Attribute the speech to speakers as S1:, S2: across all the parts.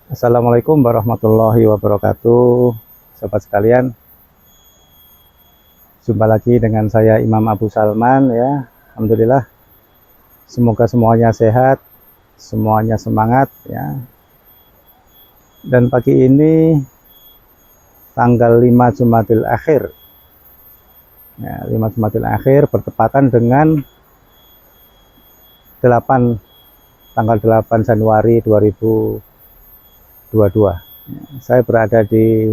S1: Assalamualaikum warahmatullahi wabarakatuh. Sobat sekalian, jumpa lagi dengan saya Imam Abu Salman ya. Alhamdulillah, semoga semuanya sehat, semuanya semangat ya. Dan pagi ini tanggal 5 Jumadil Akhir. Ya, 5 Jumadil Akhir bertepatan dengan 8 tanggal 8 Januari 2022. Ya, saya berada di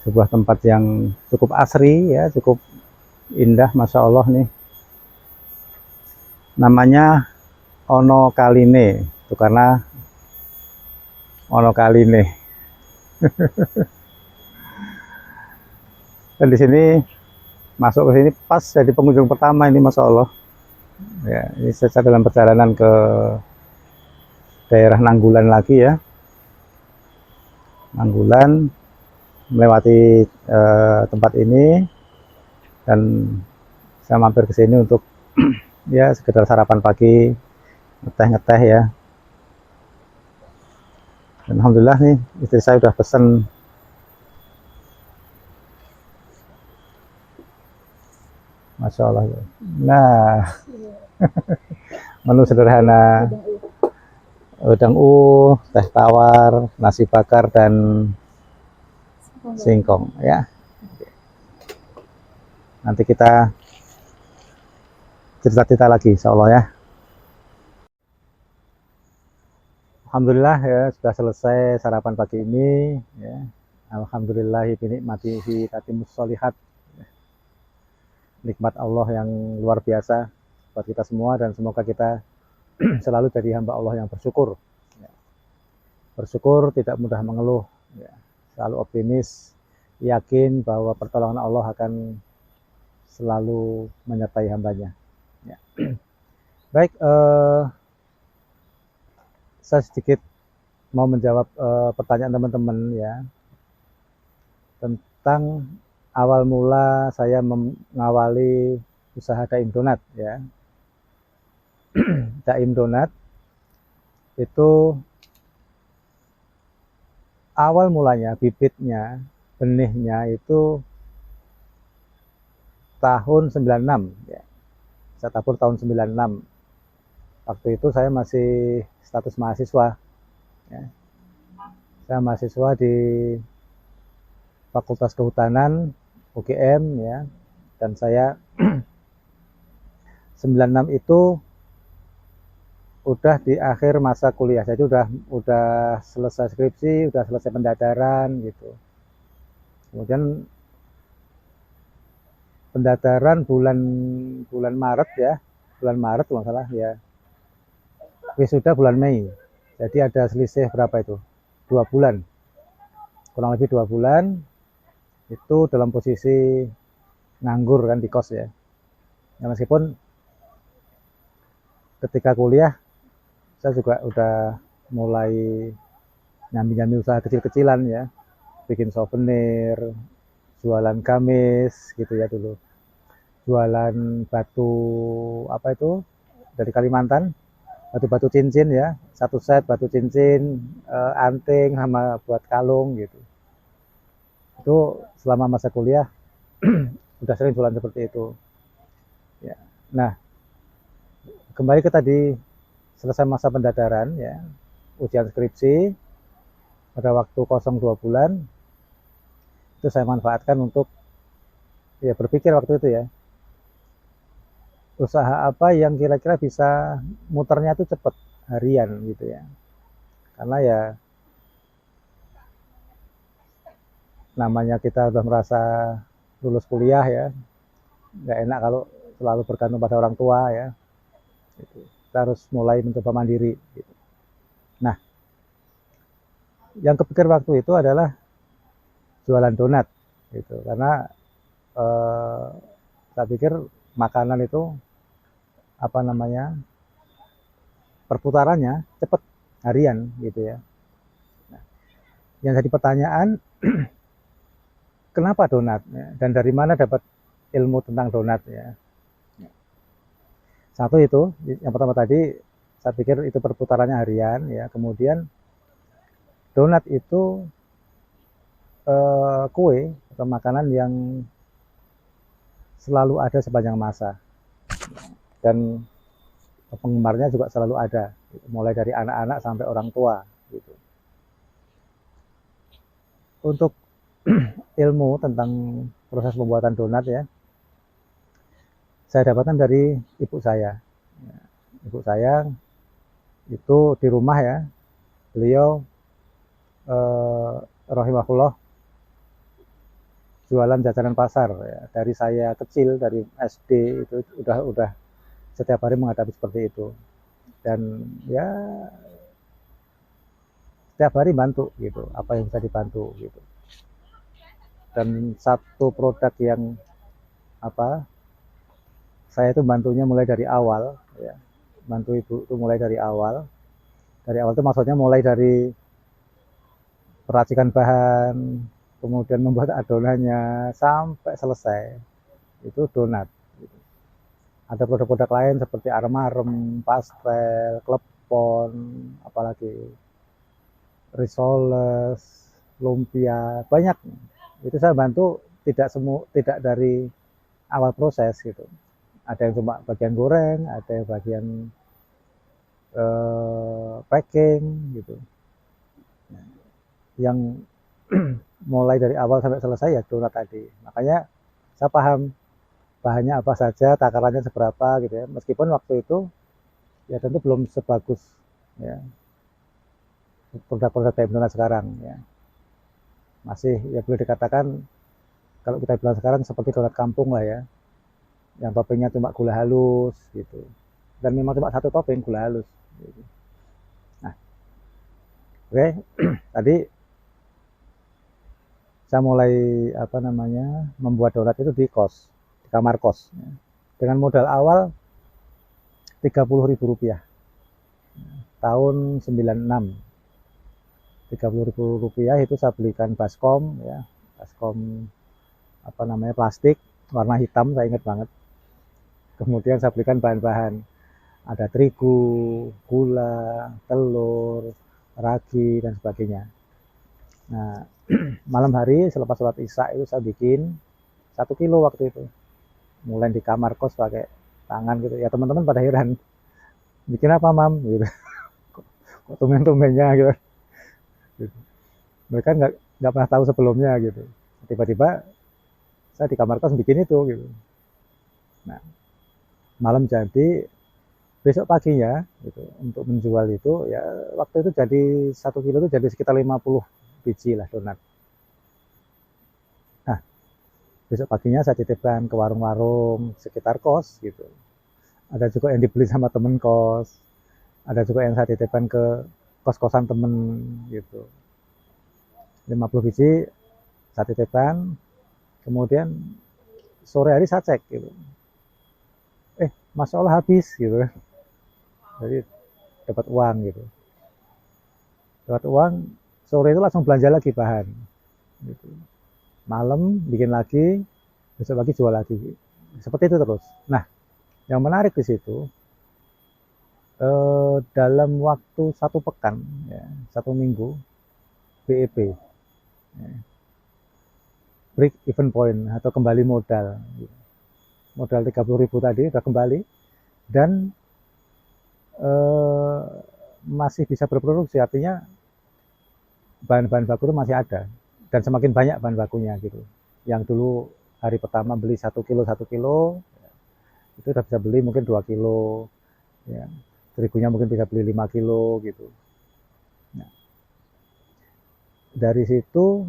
S1: sebuah tempat yang cukup asri ya, cukup indah, masya Allah nih. Namanya Ono Kaline, itu karena Ono Kaline. Dan di sini masuk ke sini pas jadi pengunjung pertama ini, masya Allah. Ya, ini saya dalam perjalanan ke daerah Nanggulan lagi ya, Nanggulan, melewati tempat ini, dan saya mampir ke sini untuk ya sekedar sarapan pagi, ngeteh-ngeteh ya. Dan alhamdulillah nih istri saya udah pesen masya Allah ya. Nah, menu sederhana, udang teh tawar, nasi bakar, dan singkong ya. Nanti kita cerita-cerita lagi insya Allah ya. Alhamdulillah ya sudah selesai sarapan pagi ini ya. Alhamdulillah binikmatihi tatimus sholihat. Nikmat Allah yang luar biasa buat kita semua, dan semoga kita selalu jadi hamba Allah yang bersyukur ya. Bersyukur, tidak mudah mengeluh ya. Selalu optimis, yakin bahwa pertolongan Allah akan selalu menyertai hambanya ya. Baik, saya sedikit mau menjawab pertanyaan teman-teman ya, tentang awal mula saya mengawali usaha Daim Donat ya. Daim Donat itu awal mulanya, bibitnya, benihnya itu tahun 96 ya. Saya tabur tahun 96. Waktu itu saya masih status mahasiswa ya. Saya mahasiswa di Fakultas Kehutanan UGM ya, dan saya 96 itu udah di akhir masa kuliah, jadi udah selesai skripsi, udah selesai pendadaran gitu. Kemudian pendadaran bulan Maret ya, bulan Maret kalau salah ya, wisuda bulan Mei. Jadi ada selisih berapa itu? 2 bulan, kurang lebih 2 bulan itu dalam posisi nganggur kan, di kos ya. Ya meskipun ketika kuliah saya juga udah mulai nyambi-nyambi usaha kecil-kecilan ya, bikin souvenir, jualan gamis gitu ya dulu, jualan batu apa itu dari Kalimantan, batu-batu cincin ya, satu set batu cincin, anting sama buat kalung gitu. Itu selama masa kuliah udah sering jualan seperti itu ya. Nah, kembali ke tadi, selesai masa pendadaran ya, ujian skripsi, pada waktu kosong 2 bulan itu saya manfaatkan untuk ya berpikir waktu itu ya, usaha apa yang kira-kira bisa muternya itu cepat, harian gitu ya. Karena ya namanya kita udah merasa lulus kuliah ya, nggak enak kalau selalu bergantung pada orang tua ya gitu. Kita harus mulai mencoba mandiri gitu. Nah, yang kepikir waktu itu adalah jualan donat gitu, karena saya pikir makanan itu apa namanya, perputarannya cepat, harian gitu ya. Nah, yang jadi pertanyaan, kenapa donat ya? Dan dari mana dapat ilmu tentang donat ya? Satu itu, yang pertama tadi, Saya pikir itu perputarannya harian ya. Kemudian donat itu kue atau makanan yang selalu ada sepanjang masa, dan penggemarnya juga selalu ada, mulai dari anak-anak sampai orang tua gitu. Untuk ilmu tentang proses pembuatan donat ya, saya dapatkan dari ibu saya. Ibu saya itu di rumah ya, beliau rahimahullah jualan jajanan pasar ya. Dari saya kecil, dari SD itu udah setiap hari menghadapi seperti itu, dan ya setiap hari bantu gitu, apa yang bisa dibantu gitu. Dan satu produk yang apa, saya itu bantunya mulai dari awal ya, bantu ibu itu mulai dari awal itu maksudnya mulai dari peracikan bahan, kemudian membuat adonannya sampai selesai, itu donat. Ada produk-produk lain seperti arem-arem, pastel, klepon, apalagi risoles, lumpia, banyak. Itu saya bantu tidak dari awal proses gitu. Ada yang cuma bagian goreng, ada yang bagian packing gitu. Yang mulai dari awal sampai selesai ya donat tadi. Makanya saya paham bahannya apa saja, takarannya seberapa gitu ya. Meskipun waktu itu ya tentu belum sebagus ya produk-produk kayak donat sekarang ya. Masih ya boleh dikatakan kalau kita bilang sekarang seperti donat kampung lah ya. Yang toppingnya cuma gula halus gitu. Dan memang cuma satu topping gula halus gitu. Nah, oke, tadi saya mulai membuat donat itu di kamar kos ya. Dengan modal awal Rp30.000 tahun 96. Rp30.000 itu saya belikan baskom ya, baskom plastik warna hitam, saya ingat banget. Kemudian saya belikan bahan-bahan, ada terigu, gula, telur, ragi dan sebagainya. Nah, malam hari selepas sholat isya itu saya bikin 1 kilo waktu itu, mulai di kamar kos pakai tangan gitu ya. Teman-teman pada heran, bikin apa mam gitu, kok tumben-tumbennya gitu. Mereka nggak pernah tahu sebelumnya gitu. Tiba-tiba saya di kamar kos bikin itu gitu. Nah, malam jadi, besok paginya gitu, untuk menjual itu ya waktu itu jadi 1 kilo itu jadi sekitar 50 biji lah donat. Nah, besok paginya saya titipkan ke warung-warung sekitar kos gitu. Ada juga yang dibeli sama temen kos, ada juga yang saya titipkan ke kos-kosan temen gitu. 50 biji saya titipkan, kemudian sore hari saya cek gitu. Masya Allah habis gitu. Jadi dapat uang gitu. Dapat uang, sore itu langsung belanja lagi bahan. Gitu. Malam bikin lagi, besok lagi jual lagi. Seperti itu terus. Nah, yang menarik di situ, dalam waktu 1 pekan, ya, 1 minggu, BEP, ya, break even point atau kembali modal. Gitu. Modal 30.000 tadi udah kembali, dan masih bisa berproduksi, artinya bahan-bahan baku itu masih ada, dan semakin banyak bahan bakunya gitu. Yang dulu hari pertama beli 1 kilo itu udah bisa beli mungkin 2 kilo ya. Terigunya mungkin bisa beli 5 kilo gitu. Nah, dari situ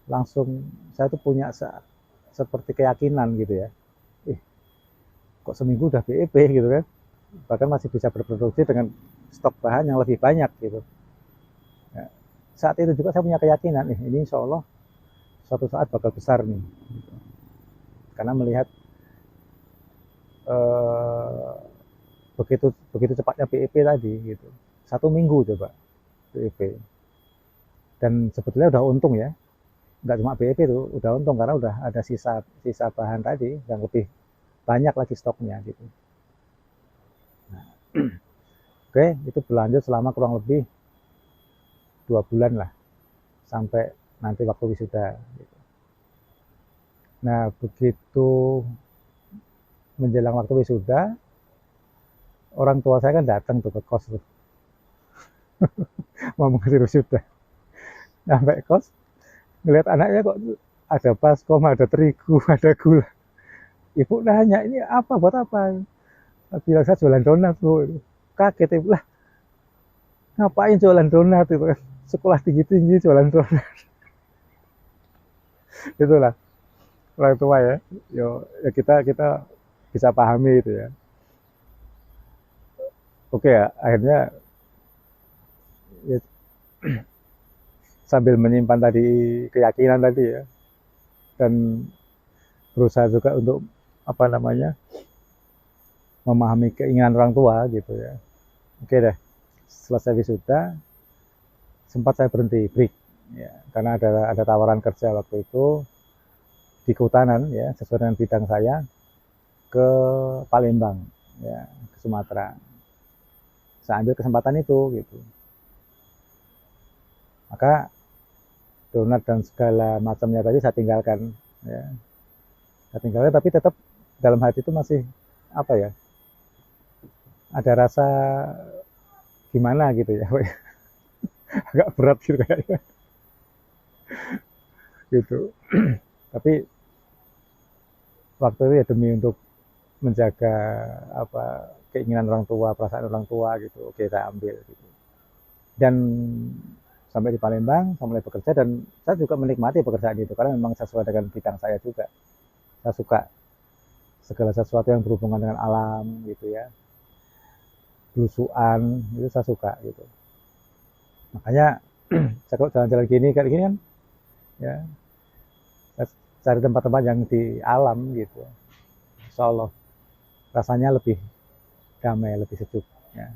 S1: langsung saya tuh punya seperti keyakinan gitu ya, kok seminggu udah BEP gitu kan, bahkan masih bisa berproduksi dengan stok bahan yang lebih banyak gitu. Ya, saat itu juga saya punya keyakinan, ini insya Allah suatu saat bakal besar nih, gitu. Karena melihat begitu cepatnya BEP tadi gitu, 1 minggu coba BEP, dan sebetulnya udah untung ya. Nggak cuma BEP itu udah untung karena udah ada sisa bahan tadi yang lebih banyak lagi stoknya gitu. Nah, Oke, itu berlanjut selama kurang lebih 2 bulan lah, sampai nanti waktu wisuda. Nah, begitu menjelang waktu wisuda, orang tua saya kan datang tuh ke kos tuh, mau mengasih wisuda. Sampai kos, ngeliat anaknya kok ada baskom, ada terigu, ada gula. Ibu nanya, ini apa, buat apa? Bilang, saya jualan donat, Bu. Kaget ibu, lah ngapain jualan donat itu kan? Sekolah tinggi-tinggi jualan donat. Itulah orang tua ya. Ya kita bisa pahami itu ya. Oke ya, akhirnya ya, sambil menyimpan tadi keyakinan tadi ya, dan berusaha juga untuk apa namanya, memahami keinginan orang tua gitu ya. Oke deh, selesai wisuda sempat saya berhenti break ya, karena ada tawaran kerja waktu itu di kehutanan ya, sesuai dengan bidang saya, ke Palembang ya, ke Sumatera. Saya ambil kesempatan itu gitu. Maka donat dan segala macamnya tadi saya tinggalkan ya. Saya tinggalkan, tapi tetap dalam hati itu masih apa ya, ada rasa gimana gitu ya. Agak berat gitu kayaknya gitu. Tapi waktu itu ya demi untuk menjaga apa, keinginan orang tua, perasaan orang tua gitu. Oke, saya ambil gitu. Dan sampai di Palembang, saya mulai bekerja, dan saya juga menikmati pekerjaan itu karena memang sesuai dengan bidang saya juga. Saya suka segala sesuatu yang berhubungan dengan alam gitu ya, belusuan itu saya suka gitu. Makanya saya kalau jalan-jalan gini kayak gini kan ya, saya cari tempat-tempat yang di alam gitu. Insya Allah rasanya lebih damai, lebih sejuk ya.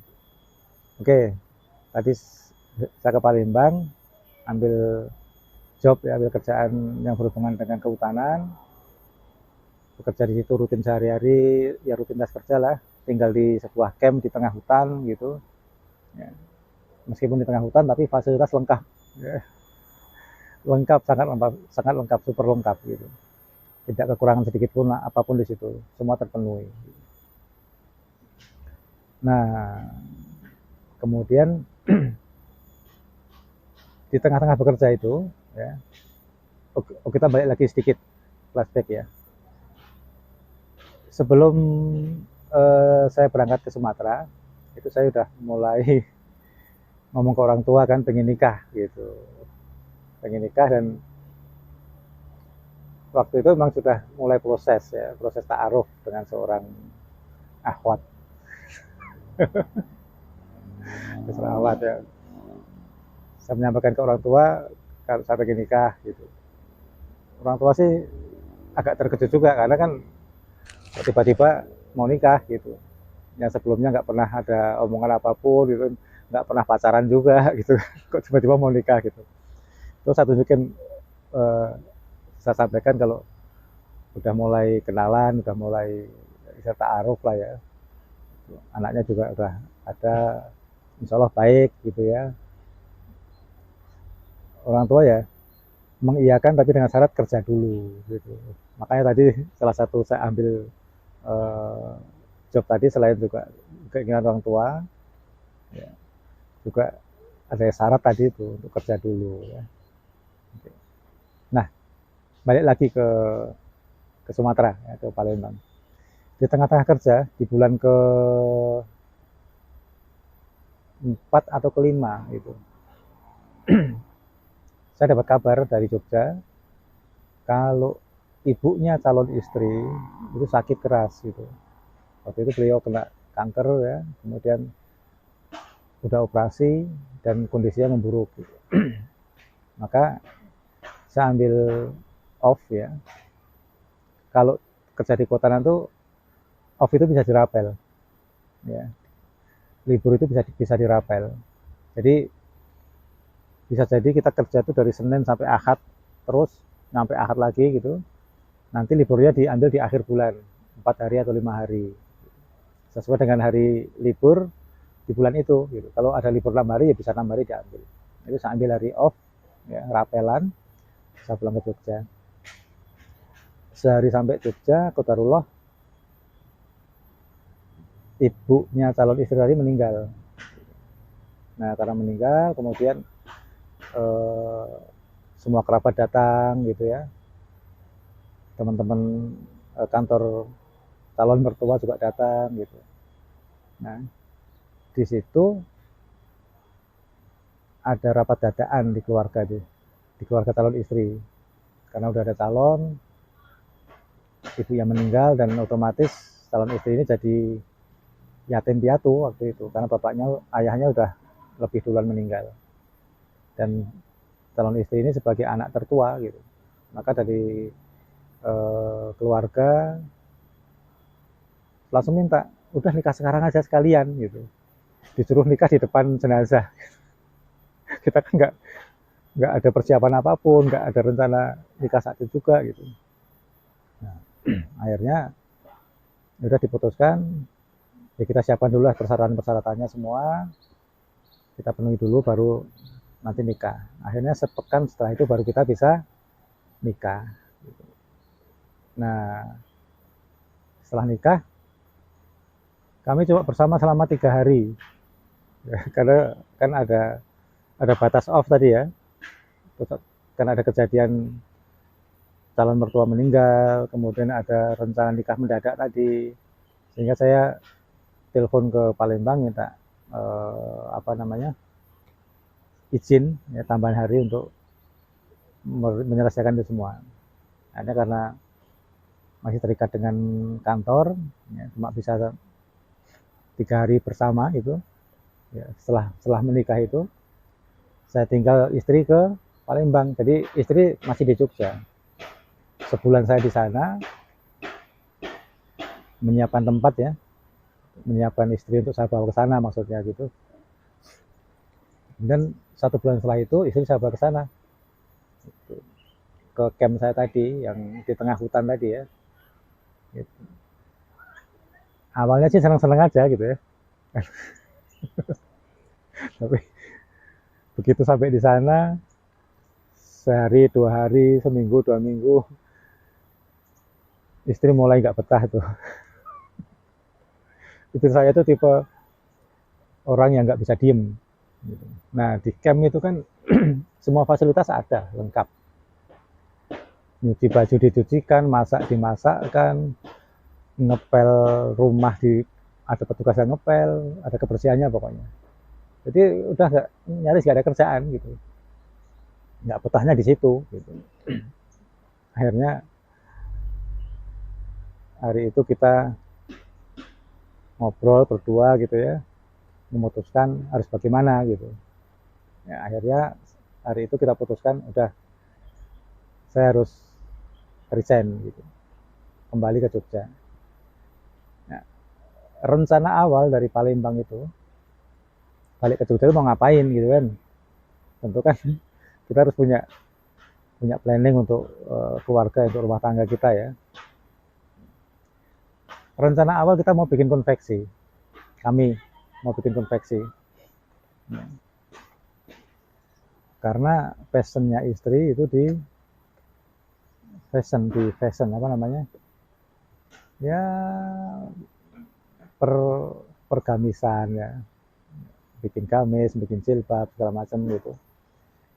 S1: Oke, tadi saya ke Palembang, ambil job ya, ambil kerjaan yang berhubungan dengan kehutanan. Bekerja di situ rutin sehari-hari, ya rutinitas kerja lah, tinggal di sebuah camp di tengah hutan gitu ya. Meskipun di tengah hutan tapi fasilitas lengkap ya. Lengkap, sangat lengkap, super lengkap gitu. Tidak kekurangan sedikit pun apapun di situ, semua terpenuhi. Nah, kemudian di tengah-tengah bekerja itu ya, kita balik lagi sedikit flashback ya. Sebelum saya berangkat ke Sumatera, itu saya udah mulai ngomong ke orang tua kan, pengen nikah gitu, pengen nikah. Dan waktu itu memang sudah mulai proses ya, proses ta'aruf dengan seorang akhwat. Seorang akhwat ya. Saya menyampaikan ke orang tua kalau saya pengen nikah gitu. Orang tua sih agak terkejut juga karena kan tiba-tiba mau nikah gitu. Yang sebelumnya nggak pernah ada omongan apapun gitu, nggak pernah pacaran juga gitu. Kok tiba-tiba mau nikah gitu. Terus saya tunjukin, saya sampaikan kalau udah mulai kenalan, udah mulai bisa ta'aruf lah ya. Anaknya juga udah ada, insya Allah baik gitu ya. Orang tua ya mengiyakan tapi dengan syarat kerja dulu gitu. Makanya tadi salah satu saya ambil job tadi, selain juga keinginan orang tua ya, juga ada syarat tadi itu untuk kerja dulu ya. Nah, balik lagi ke Sumatera ya, ke Palembang. Di tengah-tengah kerja di bulan ke-4 atau ke-5 gitu, saya dapat kabar dari Jogja kalau ibunya calon istri itu sakit keras gitu. Waktu itu beliau kena kanker ya, kemudian udah operasi dan kondisinya memburuk gitu. Maka saya ambil off ya. Kalau kerja di kehutanan tuh off itu bisa dirapel ya. Libur itu bisa dirapel. Jadi bisa jadi kita kerja itu dari Senin sampai Ahad terus sampai Ahad lagi gitu. Nanti liburnya diambil di akhir bulan, 4 hari atau 5 hari. Sesuai dengan hari libur, di bulan itu gitu. Kalau ada libur 6 hari ya bisa 6 hari diambil. Itu saya ambil hari off ya, rapelan, saya pulang ke Jogja. Sehari sampai Jogja, qadarullah ibunya calon istri tadi meninggal. Nah, karena meninggal kemudian semua kerabat datang gitu ya, teman-teman kantor calon mertua juga datang gitu. Nah, di situ ada rapat dadaan di keluarga di keluarga calon istri, karena udah ada calon, ibu yang meninggal, dan otomatis calon istri ini jadi yatim piatu waktu itu, karena ayahnya udah lebih duluan meninggal, dan calon istri ini sebagai anak tertua gitu, maka dari keluarga langsung minta, udah nikah sekarang aja sekalian gitu, disuruh nikah di depan jenazah. Kita kan nggak ada persiapan apapun, nggak ada rencana nikah saat itu juga gitu. Nah, akhirnya udah diputuskan, ya kita siapkan dulu lah persyaratan-persyaratannya semua, kita penuhi dulu baru nanti nikah. Akhirnya sepekan setelah itu baru kita bisa nikah. Nah, setelah nikah kami coba bersama selama 3 hari ya, karena kan ada batas off tadi ya, karena ada kejadian calon mertua meninggal, kemudian ada rencana nikah mendadak tadi, sehingga saya telepon ke Palembang minta izin ya, tambahan hari untuk menyelesaikan itu semua. Hanya karena masih terikat dengan kantor ya, cuma bisa 3 hari bersama itu ya, setelah menikah itu saya tinggal istri ke Palembang, jadi istri masih di Jogja. Sebulan saya di sana menyiapkan tempat ya, menyiapkan istri untuk saya bawa ke sana maksudnya gitu. Dan 1 bulan setelah itu istri saya bawa ke sana, ke camp saya tadi yang di tengah hutan tadi ya. Gitu. Awalnya sih senang-senang aja gitu ya. Tapi begitu sampai di sana, sehari, 2 hari, seminggu, 2 minggu, istri mulai nggak betah tuh. Istri saya tuh tipe orang yang nggak bisa diem. Gitu. Nah, di camp itu kan semua fasilitas ada, lengkap. Nyuci baju dicucikan, masak dimasakkan, ngepel rumah ada petugas yang ngepel, ada kebersihannya pokoknya. Jadi udah nyaris nggak ada kerjaan gitu, nggak betahnya di situ gitu. Akhirnya hari itu kita ngobrol berdua gitu ya, memutuskan harus bagaimana gitu ya. Akhirnya hari itu kita putuskan, udah saya harus resign gitu, kembali ke Jogja. Nah, rencana awal dari Palembang itu balik ke Jogja itu mau ngapain gitu kan, tentu kan kita harus punya planning untuk keluarga, untuk rumah tangga kita ya. Rencana awal kita mau bikin konveksi, kami mau bikin konveksi ya. Karena passionnya istri itu di fashion apa namanya ya, pergamisan ya, bikin gamis, bikin jilbab, segala macam gitu.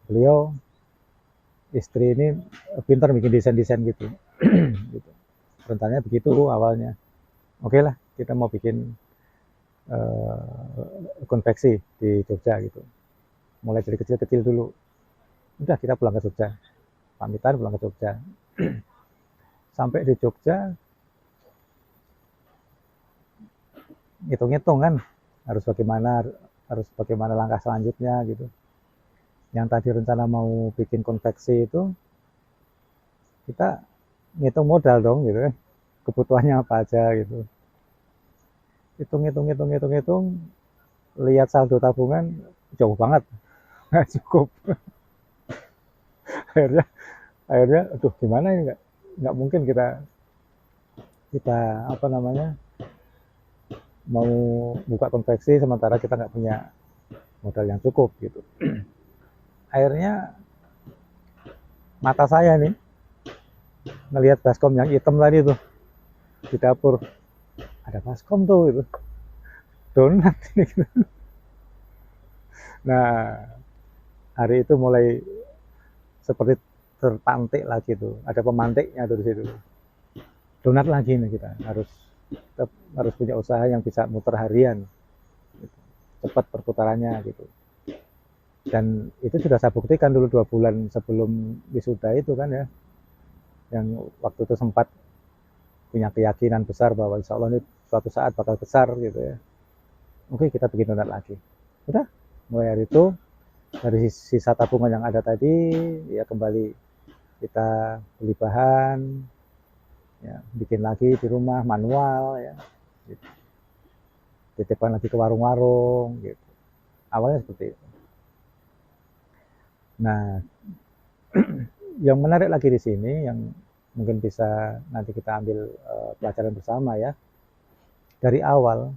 S1: Beliau istri ini pintar bikin desain-desain gitu. Gitu. Rencananya begitu awalnya. Oke lah, kita mau bikin konveksi di Jogja gitu. Mulai dari kecil-kecil dulu. Udah kita pulang ke Jogja. Pamitan pulang ke Jogja. Sampai di Jogja hitung-hitung kan harus bagaimana langkah selanjutnya gitu. Yang tadi rencana mau bikin konveksi itu kita ngitung modal dong gitu kan, kebutuhannya apa aja gitu. Hitung, lihat saldo tabungan jauh banget, nggak cukup. akhirnya aduh gimana ini, nggak mungkin kita mau buka konveksi sementara kita nggak punya modal yang cukup gitu. Akhirnya mata saya nih ngelihat baskom yang hitam tadi tuh di dapur, ada baskom tuh gitu, donat gitu. Nah, hari itu mulai seperti terpantik lagi tuh, ada pemantiknya tuh di situ. Donat lagi nih, kita harus punya usaha yang bisa muter harian, gitu. Cepat perputarannya gitu. Dan itu sudah saya buktikan dulu 2 bulan sebelum wisuda itu kan ya, yang waktu itu sempat punya keyakinan besar bahwa insya Allah ini suatu saat bakal besar gitu ya. Oke, kita bikin donat lagi. Udah, mulai hari itu dari sisa tabungan yang ada tadi ya kembali kita beli bahan, ya, bikin lagi di rumah manual ya, gitu. Titipkan lagi ke warung-warung gitu. Awalnya seperti itu. Nah, yang menarik lagi di sini yang mungkin bisa nanti kita ambil pelajaran bersama ya. Dari awal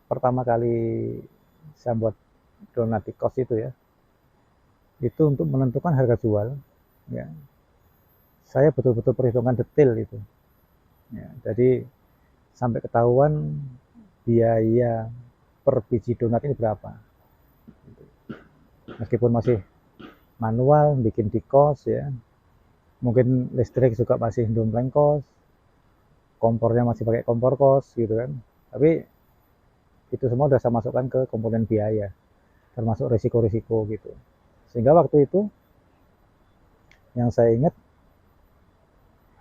S1: pertama kali saya buat donat di kos itu ya, itu untuk menentukan harga jual ya, saya betul-betul perhitungan detail itu ya. Jadi sampai ketahuan biaya per biji donat ini berapa, meskipun masih manual bikin di kos ya, mungkin listrik juga masih dompleng kos, kompornya masih pakai kompor kos gitu kan, tapi itu semua udah saya masukkan ke komponen biaya termasuk risiko-risiko gitu. Sehingga waktu itu yang saya ingat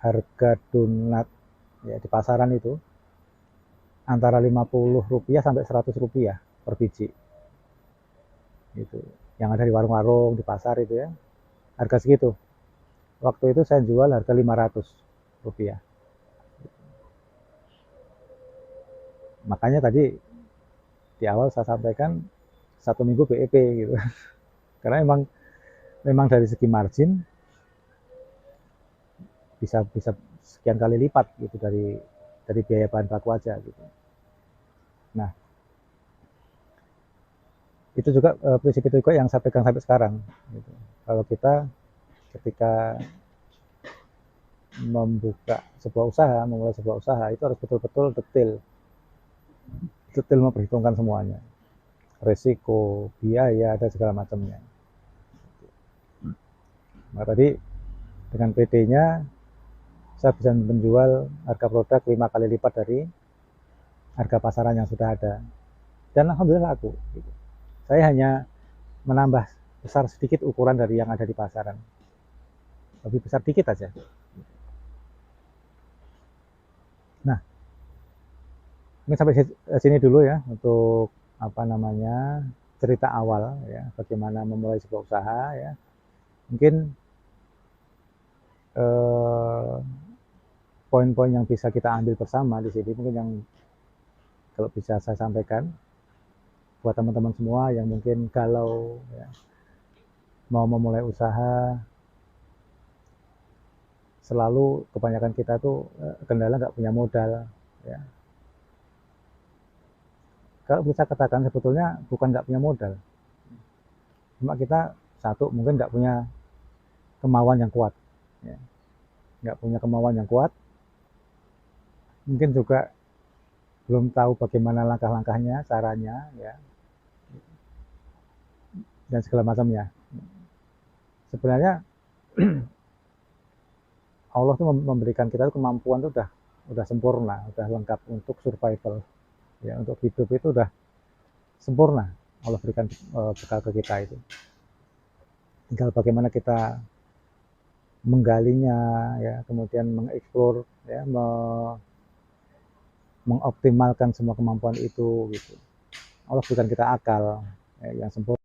S1: harga donat ya di pasaran itu antara Rp50 sampai Rp100 per biji gitu, yang ada di warung-warung di pasar itu ya, harga segitu. Waktu itu saya jual harga Rp500. Makanya tadi di awal saya sampaikan 1 minggu BEP gitu. Karena memang dari segi margin bisa sekian kali lipat gitu dari biaya bahan baku aja gitu. Nah, itu juga prinsip itu juga yang saya pegang sampai sekarang gitu. Kalau kita ketika membuka sebuah usaha, memulai sebuah usaha, itu harus betul-betul detail memperhitungkan semuanya, resiko, biaya, dan segala macamnya. Nah, tadi dengan PD-nya saya bisa menjual harga produk 5 kali lipat dari harga pasaran yang sudah ada, dan alhamdulillah laku gitu. Saya hanya menambah besar sedikit ukuran dari yang ada di pasaran, lebih besar dikit aja. Nah, ini sampai sini dulu ya untuk cerita awal ya, bagaimana memulai sebuah usaha ya. Mungkin poin-poin yang bisa kita ambil bersama di sini mungkin yang kalau bisa saya sampaikan buat teman-teman semua yang mungkin galau ya, mau memulai usaha. Selalu kebanyakan kita tuh kendala nggak punya modal ya. Kalau bisa katakan sebetulnya bukan nggak punya modal, cuma kita satu mungkin nggak punya kemauan yang kuat ya. Nggak punya kemauan yang kuat, mungkin juga belum tahu bagaimana langkah-langkahnya, caranya ya, dan segala macamnya. Sebenarnya Allah tuh memberikan kita kemampuan tuh udah sempurna, udah lengkap untuk survival ya, untuk hidup itu udah sempurna. Allah berikan bekal ke kita itu, tinggal bagaimana kita menggalinya ya, kemudian mengeksplor ya, mengoptimalkan semua kemampuan itu gitu. Allah berikan kita akal ya, yang sempurna.